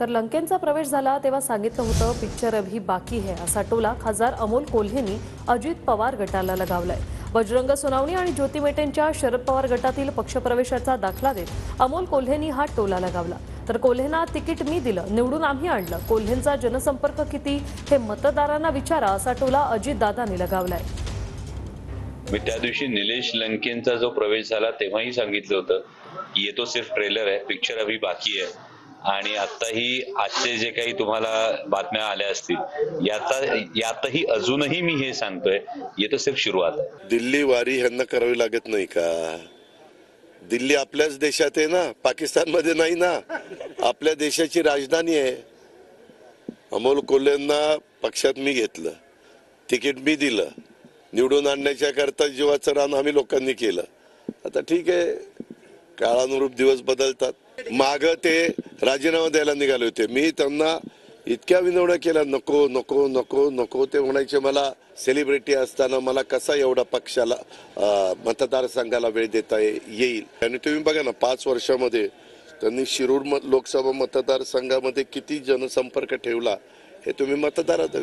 तर लंकेंचा प्रवेश झाला तेव्हा सांगितलं होतं पिक्चर अभी बाकी है असा टोला खासदार अमोल कोल्हेंनी अजित पवार गटाला लगावलाय। बजरंग सोनावणी आणि ज्योती मेटेंच्या शरद पवार गटातील पक्षप्रवेशाचा दाखला देत अमोल कोल्हेंनी हा टोला लगावला। तर कोल्हेंना तिकीट मी दिलं, निवडून आम्ही आणलं, कोल्हेंचा जनसंपर्क किती हे मतदारांना विचारा असा टोला अजितदादांनी लगावलाय। मी त्या दिवशी निलेश लंकेंचा जो प्रवेश झाला तेव्हाही सांगितलं होतं की ये तो सिर्फ ट्रेलर है, पिक्चर अभी बाकी है। आणि आताही आजचे जे काही तुम्हाला बातम्या आल्या असतील यातही अजूनही मी हे सांगतोय, ये तो सिर्फ शुरुआत है। दिल्ली वारी ह्यांना करावी लागत नाही का? दिल्ली आपल्याच देशात आहे ना, पाकिस्तान मध्ये नाही ना, आपल्या देशाची राजधानी आहे। अमोल कोल्हेंना पक्षात मी घेतलं, तिकीट मी दिलं, निवडून आणण्याच्या करता जीवाचं रान आम्ही लोकांनी केलं। आता ठीक आहे, काळानुरूप दिवस बदलतात। माग ते राजीनामा द्यायला निघाले होते, मी त्यांना इतक्या विनवण्या केल्या, नको नको नको नको ते म्हणायचे मला सेलिब्रिटी असताना मला कसा एवढा पक्षाला मतदारसंघाला वेळ देता येईल। आणि तुम्ही बघा ना, 5 वर्षामध्ये त्यांनी शिरूर लोकसभा मतदारसंघामध्ये किती जनसंपर्क ठेवला हे तुम्ही मतदारात